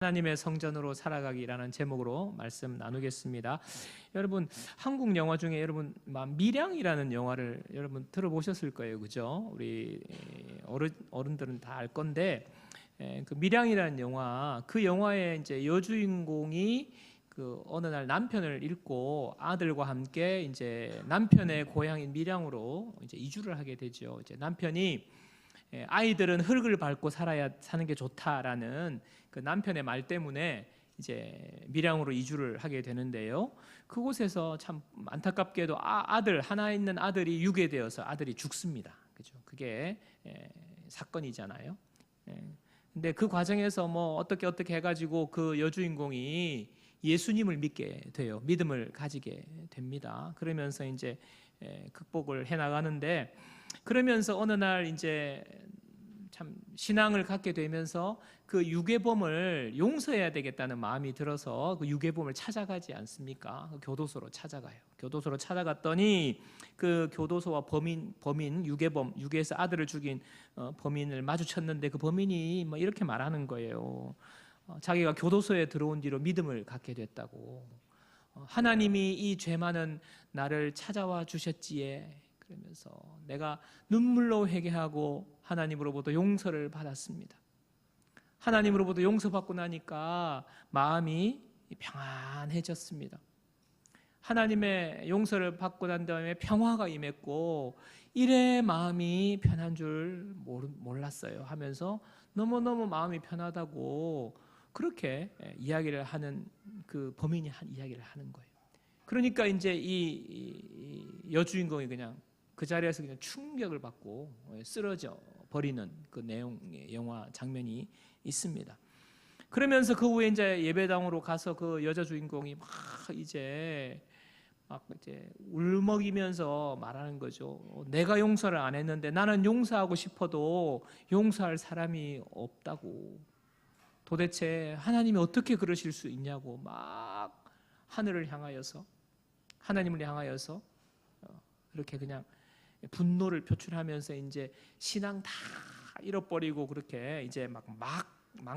하나님의 성전으로 살아가기라는 제목으로 말씀 나누겠습니다. 여러분, 한국 영화 중에 여러분 밀양이라는 영화를 여러분 들어보셨을 거예요, 그죠? 우리 어른들은 다 알 건데, 그 밀양이라는 영화, 그 영화의 이제 여주인공이 그 어느 날 남편을 잃고 아들과 함께 이제 남편의 고향인 밀양으로 이제 이주를 하게 되죠. 이제 남편이 아이들은 흙을 밟고 사는 게 좋다라는 그 남편의 말 때문에 이제 밀양으로 이주를 하게 되는데요. 그곳에서 참 안타깝게도 아들 하나 있는 아들이 유괴되어서 아들이 죽습니다. 그죠? 그게 사건이잖아요. 근데 그 과정에서 뭐 어떻게 해가지고 그 여주인공이 예수님을 믿게 돼요. 믿음을 가지게 됩니다. 그러면서 이제 극복을 해 나가는데, 그러면서 어느 날 이제 참 신앙을 갖게 되면서 그 유괴범을 용서해야 되겠다는 마음이 들어서 그 유괴범을 찾아가지 않습니까? 그 교도소로 찾아가요. 교도소로 찾아갔더니 그 교도소와 범인 유괴해서 아들을 죽인 범인을 마주쳤는데, 그 범인이 뭐 이렇게 말하는 거예요. 자기가 교도소에 들어온 뒤로 믿음을 갖게 됐다고. 하나님이 이 죄 많은 나를 찾아와 주셨지에, 그러면서 내가 눈물로 회개하고 하나님으로부터 용서를 받았습니다. 하나님으로부터 용서받고 나니까 마음이 평안해졌습니다. 하나님의 용서를 받고 난 다음에 평화가 임했고, 이래 마음이 편한 줄 몰랐어요 하면서 너무너무 마음이 편하다고 그렇게 이야기를 하는, 그 범인이 한 이야기를 하는 거예요. 그러니까 이제 이 여주인공이 그냥 그 자리에서 그냥 충격을 받고 쓰러져 버리는 그 내용의 영화 장면이 있습니다. 그러면서 그 후에 이제 예배당으로 가서 그 여자 주인공이 막 이제 울먹이면서 말하는 거죠. 내가 용서를 안 했는데, 나는 용서하고 싶어도 용서할 사람이 없다고. 도대체 하나님이 어떻게 그러실 수 있냐고 막 하나님을 향하여서 그렇게 그냥 분노를 표출하면서 이제 신앙 다 잃어버리고 그렇게 이제 막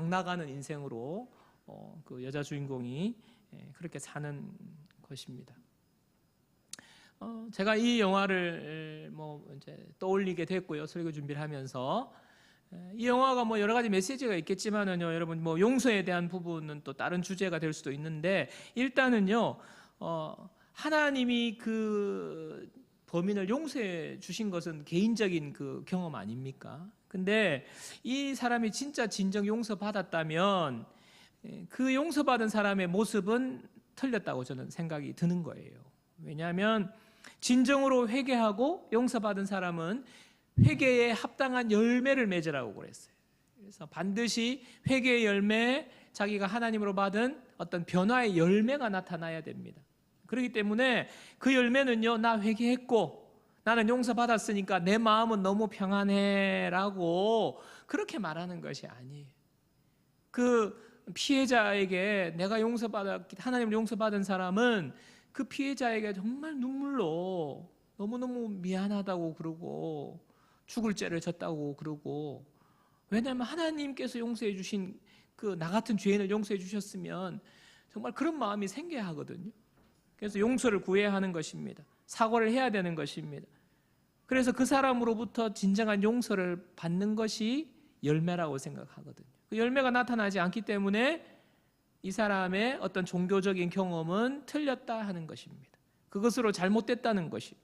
나가는 인생으로 그 여자 주인공이 그렇게 사는 것입니다. 제가 이 영화를 뭐 이제 떠올리게 됐고요, 설교 준비를 하면서. 이 영화가 뭐 여러 가지 메시지가 있겠지만은요, 여러분 뭐 용서에 대한 부분은 또 다른 주제가 될 수도 있는데, 일단은요, 하나님이 그 범인을 용서해 주신 것은 개인적인 그 경험 아닙니까? 근데 이 사람이 진짜 진정 용서받았다면 그 용서받은 사람의 모습은 틀렸다고 저는 생각이 드는 거예요. 왜냐하면 진정으로 회개하고 용서받은 사람은 회개에 합당한 열매를 맺으라고 그랬어요. 그래서 반드시 회개의 열매, 자기가 하나님으로 받은 어떤 변화의 열매가 나타나야 됩니다. 그렇기 때문에 그 열매는요, 나 회개했고 나는 용서받았으니까 내 마음은 너무 평안해 라고 그렇게 말하는 것이 아니에요. 그 피해자에게 내가 하나님을 용서받은 사람은 그 피해자에게 정말 눈물로 너무너무 미안하다고 그러고 죽을 죄를 졌다고 그러고, 왜냐하면 하나님께서 용서해 주신 그 나 같은 죄인을 용서해 주셨으면 정말 그런 마음이 생겨야 하거든요. 그래서 용서를 구해야 하는 것입니다. 사과를 해야 되는 것입니다. 그래서 그 사람으로부터 진정한 용서를 받는 것이 열매라고 생각하거든요. 그 열매가 나타나지 않기 때문에 이 사람의 어떤 종교적인 경험은 틀렸다 하는 것입니다. 그것으로 잘못됐다는 것입니다.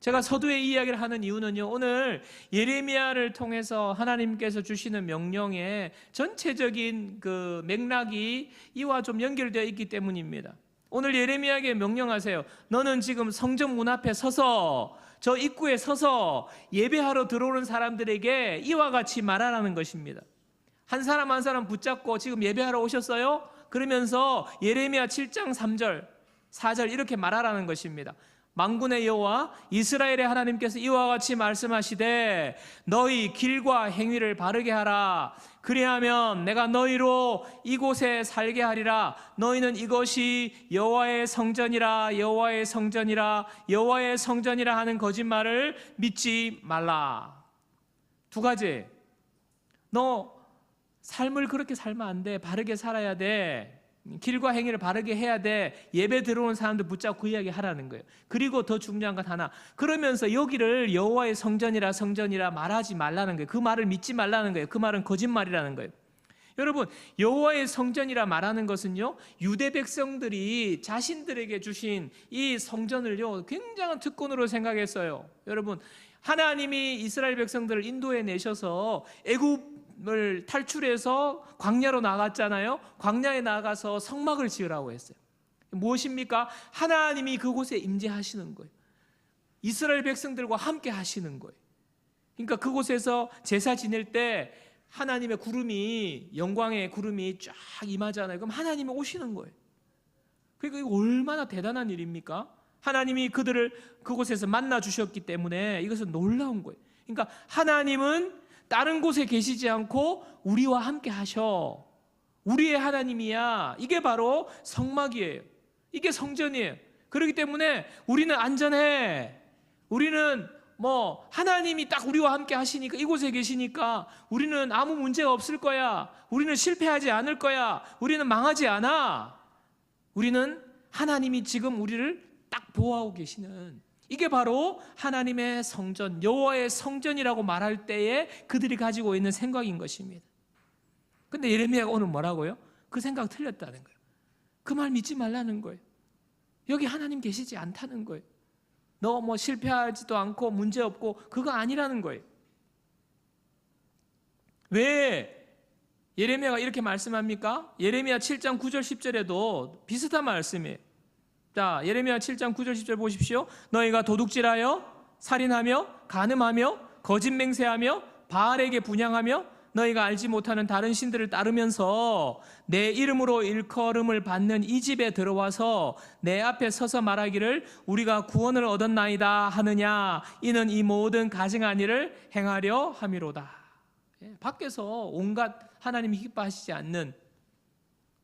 제가 서두에 이야기를 하는 이유는요, 오늘 예레미야를 통해서 하나님께서 주시는 명령의 전체적인 그 맥락이 이와 좀 연결되어 있기 때문입니다. 오늘 예레미야에게 명령하세요. 너는 지금 성전 문 앞에 서서, 저 입구에 서서 예배하러 들어오는 사람들에게 이와 같이 말하라는 것입니다. 한 사람 한 사람 붙잡고 지금 예배하러 오셨어요? 그러면서 예레미야 7장 3절 4절 이렇게 말하라는 것입니다. 만군의 여호와 이스라엘의 하나님께서 이와 같이 말씀하시되, 너희 길과 행위를 바르게 하라. 그리하면 내가 너희로 이곳에 살게 하리라. 너희는 이것이 여호와의 성전이라, 여호와의 성전이라, 여호와의 성전이라 하는 거짓말을 믿지 말라. 두 가지. 너 삶을 그렇게 살면 안 돼. 바르게 살아야 돼. 길과 행위를 바르게 해야 돼. 예배 들어오는 사람들 붙잡고 그 이야기 하라는 거예요. 그리고 더 중요한 것 하나, 그러면서 여기를 여호와의 성전이라 말하지 말라는 거예요. 그 말을 믿지 말라는 거예요. 그 말은 거짓말이라는 거예요. 여러분, 여호와의 성전이라 말하는 것은요, 유대 백성들이 자신들에게 주신 이 성전을요 굉장한 특권으로 생각했어요. 여러분, 하나님이 이스라엘 백성들을 인도해 내셔서 애굽을 탈출해서 광야로 나갔잖아요. 광야에 나가서 성막을 지으라고 했어요. 무엇입니까? 하나님이 그곳에 임재하시는 거예요. 이스라엘 백성들과 함께 하시는 거예요. 그러니까 그곳에서 제사 지낼 때 하나님의 구름이, 영광의 구름이 쫙 임하잖아요. 그럼 하나님이 오시는 거예요. 그러니까 이거 얼마나 대단한 일입니까? 하나님이 그들을 그곳에서 만나 주셨기 때문에 이것은 놀라운 거예요. 그러니까 하나님은 다른 곳에 계시지 않고 우리와 함께 하셔. 우리의 하나님이야. 이게 바로 성막이에요. 이게 성전이에요. 그렇기 때문에 우리는 안전해. 우리는 하나님이 딱 우리와 함께 하시니까, 이곳에 계시니까 우리는 아무 문제가 없을 거야. 우리는 실패하지 않을 거야. 우리는 망하지 않아. 우리는 하나님이 지금 우리를 딱 보호하고 계시는, 이게 바로 하나님의 성전, 여호와의 성전이라고 말할 때에 그들이 가지고 있는 생각인 것입니다. 근데 예레미야가 오늘 뭐라고요? 그 생각 틀렸다는 거예요. 그 말 믿지 말라는 거예요. 여기 하나님 계시지 않다는 거예요. 너 실패하지도 않고 문제 없고 그거 아니라는 거예요. 왜 예레미야가 이렇게 말씀합니까? 예레미야 7장 9절 10절에도 비슷한 말씀이에요. 자, 예레미야 7장 9절 10절 보십시오. 너희가 도둑질하여 살인하며 간음하며 거짓 맹세하며 바알에게 분향하며 너희가 알지 못하는 다른 신들을 따르면서 내 이름으로 일컬음을 받는 이 집에 들어와서 내 앞에 서서 말하기를 우리가 구원을 얻었나이다 하느냐, 이는 이 모든 가증한 일을 행하려 함이로다. 밖에서 온갖 하나님이 기뻐하시지 않는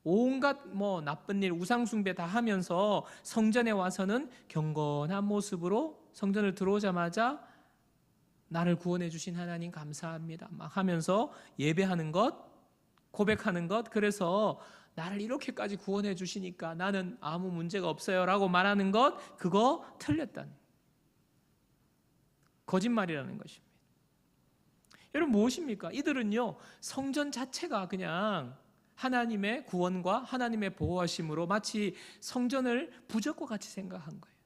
온갖 나쁜 일, 우상숭배 다 하면서 성전에 와서는 경건한 모습으로 성전을 들어오자마자 나를 구원해 주신 하나님 감사합니다 막 하면서 예배하는 것, 고백하는 것, 그래서 나를 이렇게까지 구원해 주시니까 나는 아무 문제가 없어요 라고 말하는 것, 그거 틀렸다는, 거짓말이라는 것입니다. 여러분, 무엇입니까? 이들은요 성전 자체가 그냥 하나님의 구원과 하나님의 보호하심으로 마치 성전을 부적과 같이 생각한 거예요.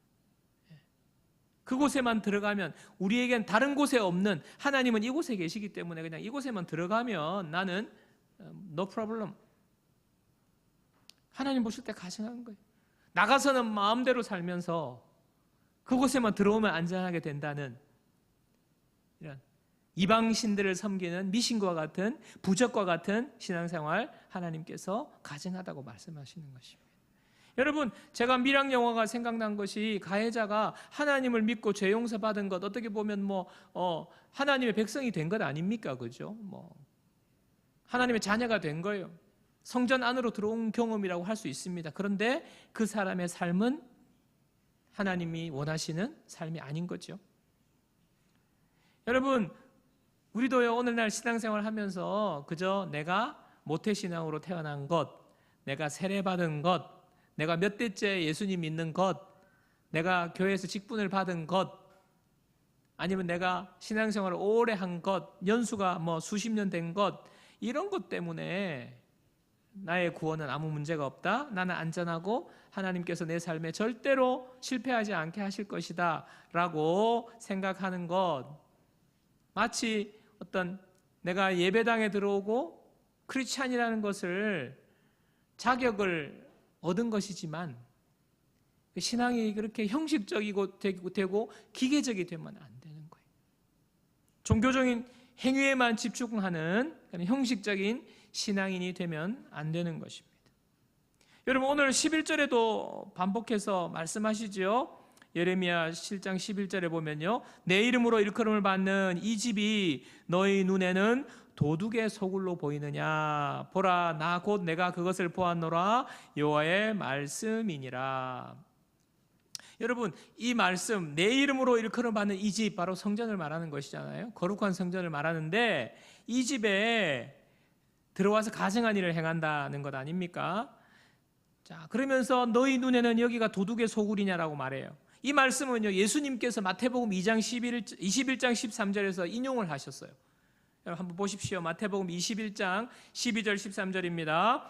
그곳에만 들어가면, 우리에겐 다른 곳에 없는, 하나님은 이곳에 계시기 때문에 그냥 이곳에만 들어가면 나는 no problem. 하나님 보실 때 가증한 거예요. 나가서는 마음대로 살면서 그곳에만 들어오면 안전하게 된다는 이런 이방 신들을 섬기는 미신과 같은, 부적과 같은 신앙생활 하나님께서 가증하다고 말씀하시는 것입니다. 여러분, 제가 밀양 영화가 생각난 것이, 가해자가 하나님을 믿고 죄 용서 받은 것, 어떻게 보면 하나님의 백성이 된 것 아닙니까? 그죠? 하나님의 자녀가 된 거예요. 성전 안으로 들어온 경험이라고 할 수 있습니다. 그런데 그 사람의 삶은 하나님이 원하시는 삶이 아닌 거죠. 여러분, 우리도요 오늘날 신앙생활 하면서 그저 내가 모태신앙으로 태어난 것, 내가 세례받은 것, 내가 몇 대째 예수님 믿는 것, 내가 교회에서 직분을 받은 것, 아니면 내가 신앙생활을 오래 한 것, 연수가 수십 년 된 것, 이런 것 때문에 나의 구원은 아무 문제가 없다, 나는 안전하고 하나님께서 내 삶에 절대로 실패하지 않게 하실 것이다 라고 생각하는 것, 마치 내가 예배당에 들어오고 크리스찬이라는 것을 자격을 얻은 것이지만 신앙이 그렇게 형식적이고 되고 기계적이 되면 안 되는 거예요. 종교적인 행위에만 집중하는 형식적인 신앙인이 되면 안 되는 것입니다. 여러분, 오늘 11절에도 반복해서 말씀하시죠. 예레미야 7장 11절에 보면요, 내 이름으로 일컬음을 받는 이 집이 너희 눈에는 도둑의 소굴로 보이느냐, 보라 나 곧 내가 그것을 보았노라, 여호와의 말씀이니라. 여러분, 이 말씀, 내 이름으로 일컬음 받는 이 집, 바로 성전을 말하는 것이잖아요. 거룩한 성전을 말하는데, 이 집에 들어와서 가증한 일을 행한다는 것 아닙니까? 자, 그러면서 너희 눈에는 여기가 도둑의 소굴이냐라고 말해요. 이 말씀은요, 예수님께서 마태복음 2장 21장 13절에서 인용을 하셨어요. 여러분 한번 보십시오. 마태복음 21장 12절 13절입니다.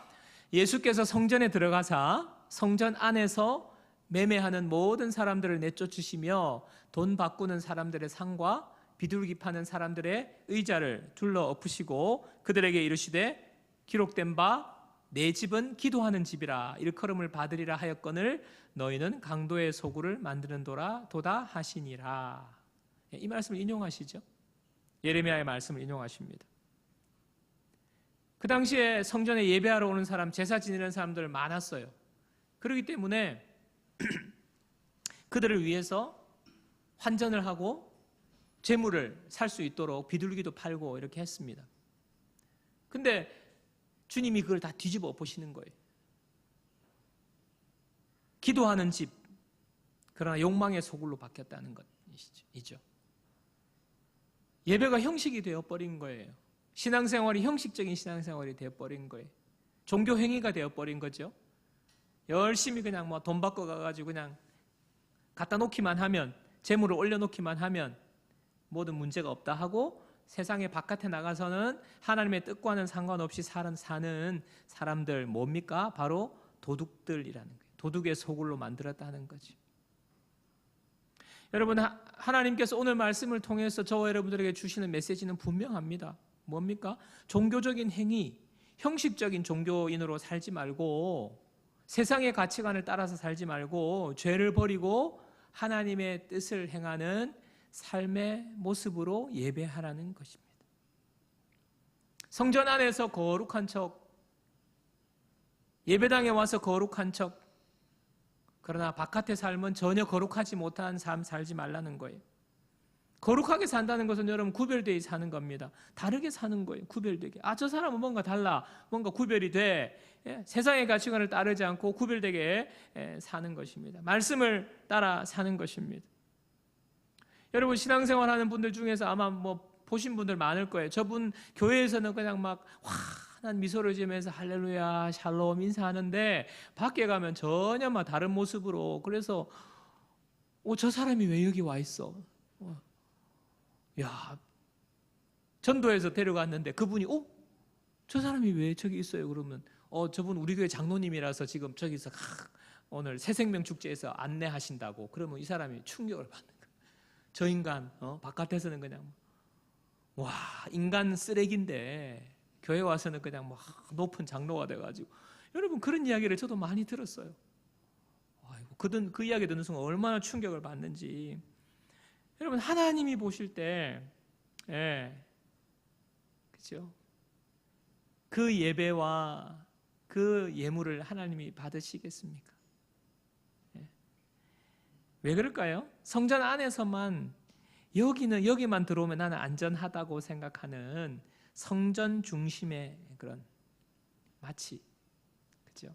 예수께서 성전에 들어가사 성전 안에서 매매하는 모든 사람들을 내쫓으시며 돈 바꾸는 사람들의 상과 비둘기 파는 사람들의 의자를 둘러 엎으시고 그들에게 이르시되 기록된 바 내 집은 기도하는 집이라 일컬음을 받으리라 하였거늘 너희는 강도의 소굴을 만드는 도다 하시니라. 이 말씀을 인용하시죠. 예레미야의 말씀을 인용하십니다. 그 당시에 성전에 예배하러 오는 사람, 제사 지내는 사람들 많았어요. 그렇기 때문에 그들을 위해서 환전을 하고 재물을 살 수 있도록 비둘기도 팔고 이렇게 했습니다. 근데 주님이 그걸 다 뒤집어 보시는 거예요. 기도하는 집, 그러나 욕망의 소굴로 바뀌었다는 것이죠. 예배가 형식이 되어버린 거예요. 신앙생활이 형식적인 신앙생활이 되어버린 거예요. 종교 행위가 되어버린 거죠. 열심히 그냥 뭐 돈 받고 가가지고 그냥 갖다 놓기만 하면, 재물을 올려놓기만 하면 모든 문제가 없다 하고 세상의 바깥에 나가서는 하나님의 뜻과는 상관없이 사는 사람들 뭡니까? 바로 도둑들이라는 거예요. 도둑의 소굴로 만들었다는 거죠. 여러분, 하나님께서 오늘 말씀을 통해서 저와 여러분들에게 주시는 메시지는 분명합니다. 뭡니까? 종교적인 행위, 형식적인 종교인으로 살지 말고 세상의 가치관을 따라서 살지 말고 죄를 버리고 하나님의 뜻을 행하는 삶의 모습으로 예배하라는 것입니다. 성전 안에서 거룩한 척, 예배당에 와서 거룩한 척, 그러나 바깥의 삶은 전혀 거룩하지 못한 삶 살지 말라는 거예요. 거룩하게 산다는 것은 여러분 구별되어 사는 겁니다. 다르게 사는 거예요. 구별되게. 저 사람은 뭔가 달라. 뭔가 구별이 돼. 세상의 가치관을 따르지 않고 구별되게 사는 것입니다. 말씀을 따라 사는 것입니다. 여러분 신앙생활 하는 분들 중에서 아마 뭐 보신 분들 많을 거예요. 저분 교회에서는 그냥 막 환한 미소를 지으면서 할렐루야 샬롬 인사하는데 밖에 가면 전혀 막 다른 모습으로. 그래서 저 사람이 왜 여기 와 있어? 야, 전도해서 데려갔는데 그분이 저 사람이 왜 저기 있어요? 그러면 저분 우리 교회 장로님이라서 지금 저기서 오늘 새생명 축제에서 안내하신다고. 그러면 이 사람이 충격을 받는 거예요. 저 인간 바깥에서는 그냥 와 인간 쓰레기인데 교회 와서는 그냥 막 높은 장로가 돼가지고. 여러분 그런 이야기를 저도 많이 들었어요. 아이고, 그 이야기 듣는 순간 얼마나 충격을 받는지. 여러분 하나님이 보실 때 그렇죠? 그 예배와 그 예물을 하나님이 받으시겠습니까? 왜 그럴까요? 성전 안에서만 여기만 들어오면 나는 안전하다고 생각하는 성전 중심의 그런 마치 그죠?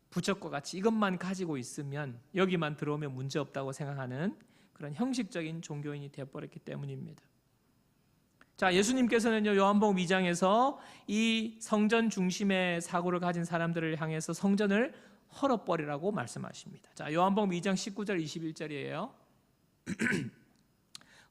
부적과 같이 이것만 가지고 있으면 여기만 들어오면 문제 없다고 생각하는 그런 형식적인 종교인이 되어버렸기 때문입니다. 자, 예수님께서는요 요한복음 2장에서 이 성전 중심의 사고를 가진 사람들을 향해서 성전을 헐어버리라고 말씀하십니다. 자, 요한복음 2장 19절 21절이에요.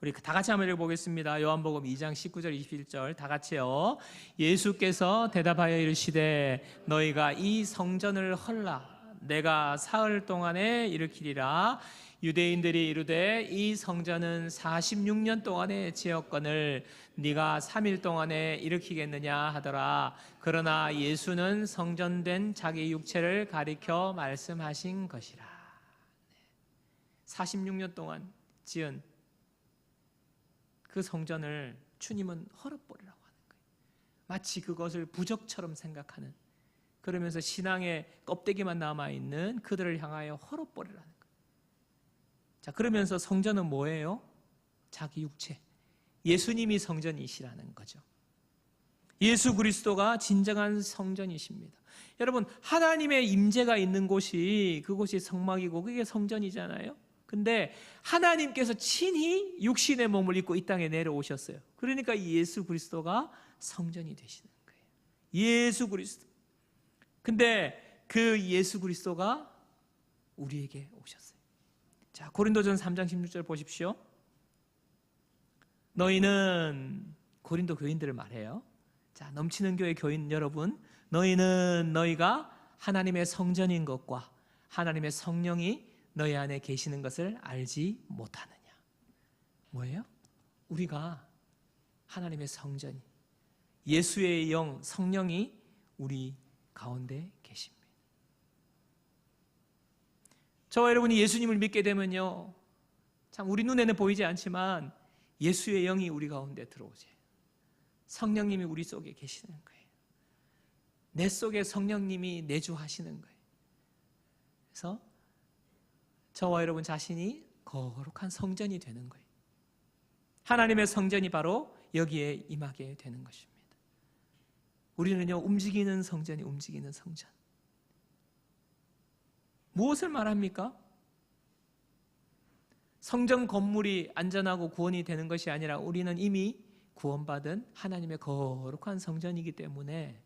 우리 다 같이 한번 읽어보겠습니다. 요한복음 2장 19절 21절 다 같이요. 예수께서 대답하여 이르시되 너희가 이 성전을 헐라 내가 사흘 동안에 일으키리라. 유대인들이 이르되 이 성전은 46년 동안에 지었거늘 네가 3일 동안에 일으키겠느냐 하더라. 그러나 예수는 성전된 자기 육체를 가리켜 말씀하신 것이라. 46년 동안 지은 그 성전을 주님은 헐어버리라고 하는 거예요. 마치 그것을 부적처럼 생각하는, 그러면서 신앙의 껍데기만 남아있는 그들을 향하여 헐어버리라는 거예요. 자, 그러면서 성전은 뭐예요? 자기 육체, 예수님이 성전이시라는 거죠. 예수 그리스도가 진정한 성전이십니다. 여러분 하나님의 임재가 있는 곳이 그곳이 성막이고 그게 성전이잖아요. 근데 하나님께서 친히 육신의 몸을 입고 이 땅에 내려오셨어요. 그러니까 이 예수 그리스도가 성전이 되시는 거예요. 예수 그리스도. 근데 그 예수 그리스도가 우리에게 오셨어요. 자, 고린도전 3장 16절 보십시오. 너희는, 고린도 교인들을 말해요. 자, 넘치는 교회 교인 여러분, 너희가 하나님의 성전인 것과 하나님의 성령이 너희 안에 계시는 것을 알지 못하느냐. 뭐예요? 우리가 하나님의 성전이, 예수의 영 성령이 우리 가운데 계십니다. 저와 여러분이 예수님을 믿게 되면요, 참 우리 눈에는 보이지 않지만 예수의 영이 우리 가운데 들어오세요. 성령님이 우리 속에 계시는 거예요. 내 속에 성령님이 내주하시는 거예요. 그래서 저와 여러분 자신이 거룩한 성전이 되는 거예요. 하나님의 성전이 바로 여기에 임하게 되는 것입니다. 우리는요, 움직이는 성전이 움직이는 성전. 무엇을 말합니까? 성전 건물이 안전하고 구원이 되는 것이 아니라 우리는 이미 구원받은 하나님의 거룩한 성전이기 때문에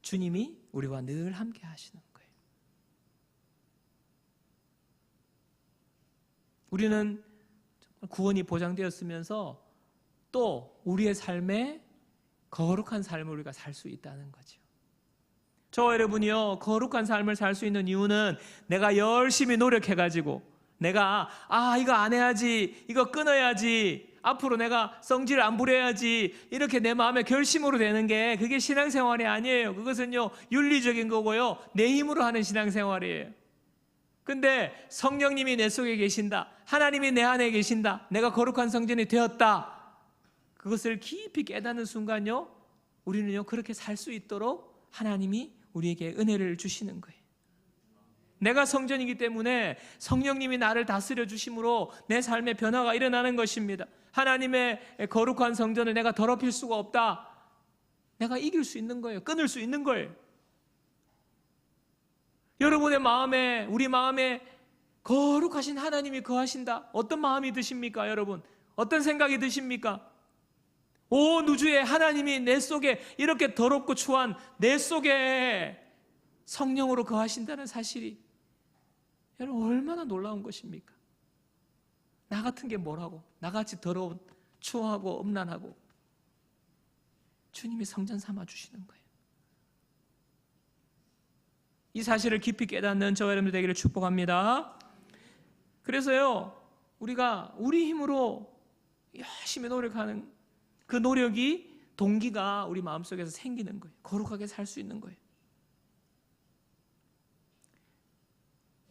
주님이 우리와 늘 함께 하시는 거예요. 우리는 구원이 보장되었으면서 또 우리의 삶에 거룩한 삶을 우리가 살 수 있다는 거죠. 저와 여러분이요, 거룩한 삶을 살 수 있는 이유는 내가 열심히 노력해가지고 내가 이거 안 해야지, 이거 끊어야지, 앞으로 내가 성질을 안 부려야지, 이렇게 내 마음의 결심으로 되는 게 그게 신앙생활이 아니에요. 그것은요, 윤리적인 거고요, 내 힘으로 하는 신앙생활이에요. 근데 성령님이 내 속에 계신다, 하나님이 내 안에 계신다, 내가 거룩한 성전이 되었다, 그것을 깊이 깨닫는 순간요, 우리는요 그렇게 살 수 있도록 하나님이 우리에게 은혜를 주시는 거예요. 내가 성전이기 때문에 성령님이 나를 다스려 주심으로 내 삶의 변화가 일어나는 것입니다. 하나님의 거룩한 성전을 내가 더럽힐 수가 없다. 내가 이길 수 있는 거예요. 끊을 수 있는 거예요. 여러분의 마음에, 우리 마음에 거룩하신 하나님이 거하신다. 어떤 마음이 드십니까, 여러분? 어떤 생각이 드십니까? 온 우주의 하나님이 내 속에, 이렇게 더럽고 추한 내 속에 성령으로 거하신다는 사실이 여러분 얼마나 놀라운 것입니까? 나 같은 게 뭐라고, 나같이 더러운, 추하고 음란하고 주님이 성전 삼아 주시는 거예요. 이 사실을 깊이 깨닫는 저와 여러분들 되기를 축복합니다. 그래서요, 우리가 우리 힘으로 열심히 노력하는 그 노력이, 동기가 우리 마음속에서 생기는 거예요. 거룩하게 살 수 있는 거예요.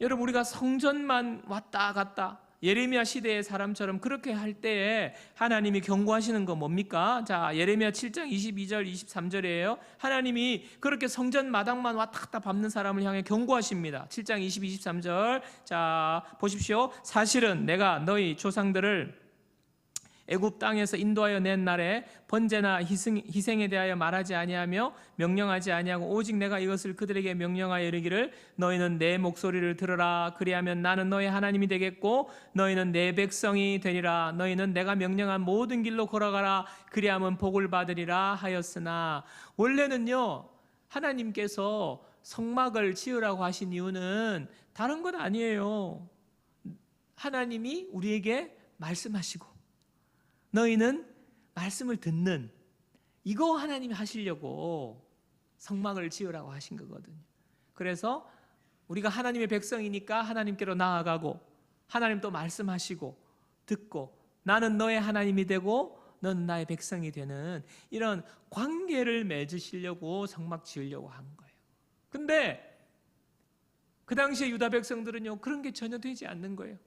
여러분, 우리가 성전만 왔다 갔다 예레미야 시대의 사람처럼 그렇게 할 때에 하나님이 경고하시는 건 뭡니까? 자, 예레미야 7장 22절 23절이에요. 하나님이 그렇게 성전 마당만 왔다 갔다 밟는 사람을 향해 경고하십니다. 7장 22, 23절. 자, 보십시오. 사실은 내가 너희 조상들을 애굽 땅에서 인도하여 낸 날에 번제나 희생에 대하여 말하지 아니하며 명령하지 아니하고 오직 내가 이것을 그들에게 명령하여 이르기를 너희는 내 목소리를 들으라. 그리하면 나는 너희 하나님이 되겠고 너희는 내 백성이 되리라. 너희는 내가 명령한 모든 길로 걸어가라. 그리하면 복을 받으리라 하였으나, 원래는요 하나님께서 성막을 지으라고 하신 이유는 다른 건 아니에요. 하나님이 우리에게 말씀하시고 너희는 말씀을 듣는, 이거 하나님이 하시려고 성막을 지으라고 하신 거거든요. 그래서 우리가 하나님의 백성이니까 하나님께로 나아가고 하나님 또 말씀하시고 듣고 나는 너의 하나님이 되고 너는 나의 백성이 되는 이런 관계를 맺으시려고 성막 지으려고 한 거예요. 근데 그 당시에 유다 백성들은요 그런 게 전혀 되지 않는 거예요.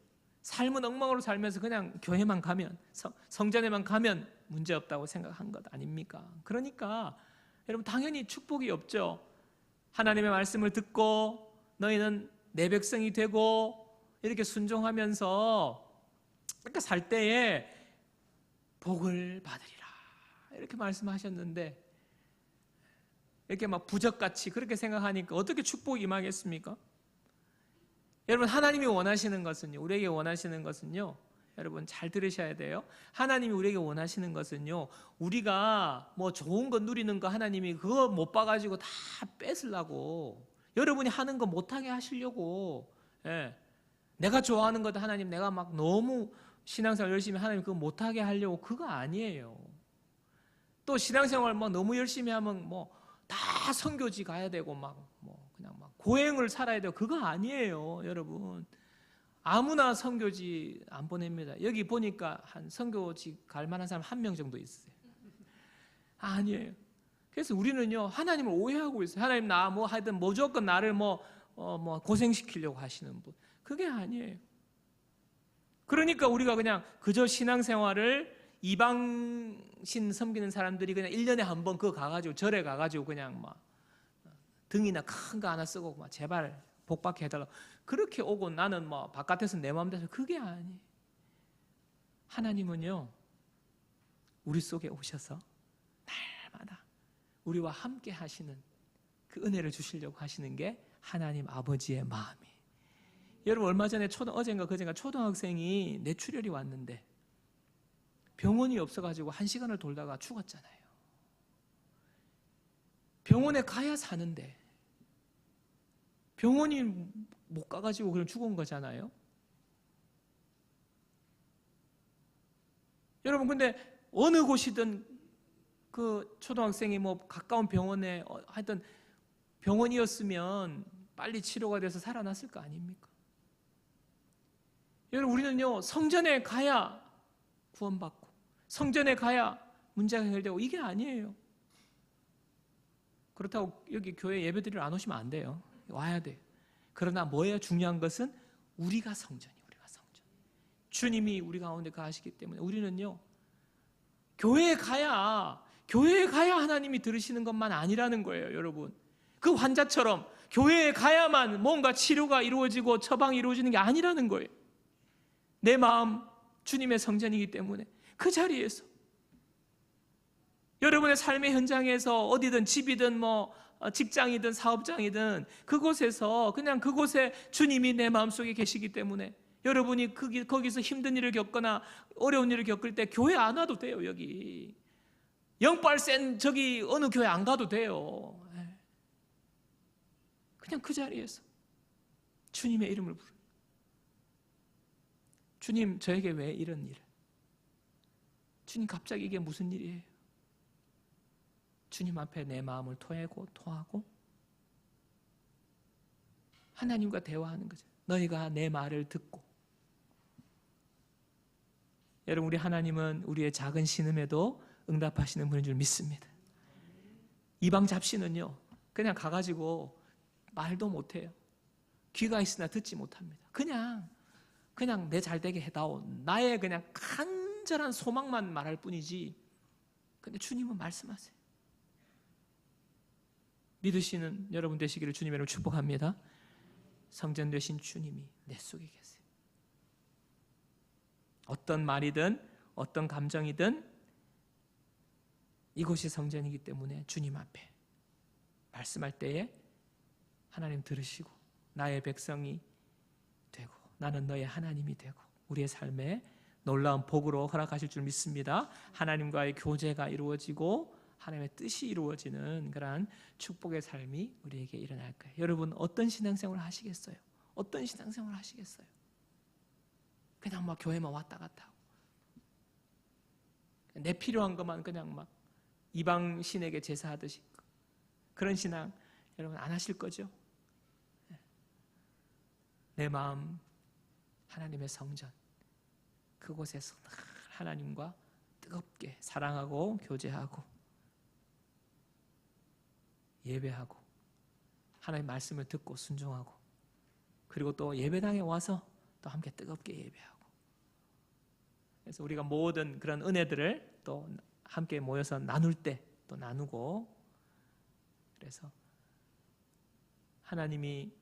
삶은 엉망으로 살면서 그냥 교회만 가면, 성전에만 가면 문제없다고 생각한 것 아닙니까? 그러니까 여러분 당연히 축복이 없죠. 하나님의 말씀을 듣고 너희는 내 백성이 되고 이렇게 순종하면서 이렇게 살 때에 복을 받으리라 이렇게 말씀하셨는데, 이렇게 막 부적같이 그렇게 생각하니까 어떻게 축복이 임하겠습니까? 여러분, 하나님이 원하시는 것은요, 우리에게 원하시는 것은요, 여러분 잘 들으셔야 돼요. 하나님이 우리에게 원하시는 것은요, 우리가 뭐 좋은 거 누리는 거 하나님이 그거 못 봐가지고 다 뺏으려고, 여러분이 하는 거 못하게 하시려고, 예. 내가 좋아하는 것도 하나님, 내가 막 너무 신앙생활 열심히 하나님 그거 못하게 하려고, 그거 아니에요. 또 신앙생활 막 너무 열심히 하면 뭐 다 선교지 가야 되고 막 뭐 그냥 막 고행을 살아야 되고, 그거 아니에요. 여러분 아무나 선교지 안 보냅니다. 여기 보니까 한 선교지 갈 만한 사람 1명 정도 있어요. 아니에요. 그래서 우리는요, 하나님을 오해하고 있어요. 하나님 나 뭐 하여튼 무조건 나를 뭐 고생시키려고 하시는 분, 그게 아니에요. 그러니까 우리가 그냥 그저 신앙생활을, 이방신 섬기는 사람들이 그냥 1년에 한 번 그거 가가지고 절에 가가지고 그냥 막 등이나 큰 거 하나 쓰고 막 제발 복받게 해달라고 그렇게 오고, 나는 뭐 바깥에서 내 마음대로, 그게 아니에요. 하나님은요, 우리 속에 오셔서 날마다 우리와 함께 하시는 그 은혜를 주시려고 하시는 게 하나님 아버지의 마음이에요. 여러분 얼마 전에 어젠가 그젠가 초등학생이 뇌출혈이 왔는데 병원이 없어가지고 1시간을 돌다가 죽었잖아요. 병원에 가야 사는데 병원이 못 가가지고 그냥 죽은 거잖아요. 여러분 근데 어느 곳이든 그 초등학생이 뭐 가까운 병원에 하여튼 병원이었으면 빨리 치료가 돼서 살아났을 거 아닙니까? 여러분 우리는요, 성전에 가야 구원받고 성전에 가야 문제가 해결되고, 이게 아니에요. 그렇다고 여기 교회 예배드리러 안 오시면 안 돼요. 와야 돼요. 그러나 뭐예요? 중요한 것은 우리가 성전이에요. 우리가 성전. 주님이 우리 가운데 가시기 때문에 우리는요, 교회에 가야 하나님이 들으시는 것만 아니라는 거예요. 여러분 그 환자처럼 교회에 가야만 뭔가 치료가 이루어지고 처방이 이루어지는 게 아니라는 거예요. 내 마음 주님의 성전이기 때문에 그 자리에서, 여러분의 삶의 현장에서, 어디든 집이든 뭐 직장이든 사업장이든 그곳에서, 그냥 그곳에 주님이 내 마음속에 계시기 때문에 여러분이 거기서 힘든 일을 겪거나 어려운 일을 겪을 때 교회 안 와도 돼요. 여기 영빨 센 저기 어느 교회 안 가도 돼요. 그냥 그 자리에서 주님의 이름을 부르. 주님 저에게 왜 이런 일을, 주님 갑자기 이게 무슨 일이에요? 주님 앞에 내 마음을 토하고 하나님과 대화하는 거죠. 너희가 내 말을 듣고. 여러분 우리 하나님은 우리의 작은 신음에도 응답하시는 분인 줄 믿습니다. 이방 잡신은요, 그냥 가가지고 말도 못해요. 귀가 있으나 듣지 못합니다. 그냥 내 잘되게 해다오, 나의 그냥 간절한 소망만 말할 뿐이지. 근데 주님은 말씀하세요. 믿으시는 여러분 되시기를 주님의 이름으로 축복합니다. 성전 되신 주님이 내 속에 계세요. 어떤 말이든 어떤 감정이든 이곳이 성전이기 때문에 주님 앞에 말씀할 때에 하나님 들으시고 나의 백성이 되고 나는 너의 하나님이 되고 우리의 삶에 놀라운 복으로 허락하실 줄 믿습니다. 하나님과의 교제가 이루어지고 하나님의 뜻이 이루어지는 그러한 축복의 삶이 우리에게 일어날 거예요. 여러분 어떤 신앙생활을 하시겠어요? 어떤 신앙생활을 하시겠어요? 그냥 막 교회만 왔다 갔다 하고 내 필요한 것만 그냥 막 이방 신에게 제사하듯이 그런 신앙 여러분 안 하실 거죠? 내 마음 하나님의 성전, 그곳에서 하나님과 뜨겁게 사랑하고 교제하고 예배하고 하나님의 말씀을 듣고 순종하고, 그리고 또 예배당에 와서 또 함께 뜨겁게 예배하고, 그래서 우리가 모든 그런 은혜들을 또 함께 모여서 나눌 때 또 나누고, 그래서 하나님이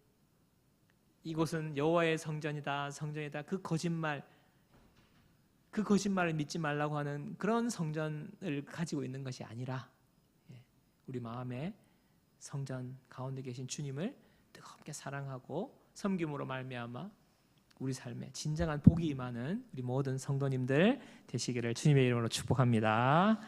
이곳은 여호와의 성전이다, 성전이다, 그 거짓말을 믿지 말라고 하는 그런 성전을 가지고 있는 것이 아니라 우리 마음에 성전 가운데 계신 주님을 뜨겁게 사랑하고 섬김으로 말미암아 우리 삶에 진정한 복이 임하는 우리 모든 성도님들 되시기를 주님의 이름으로 축복합니다.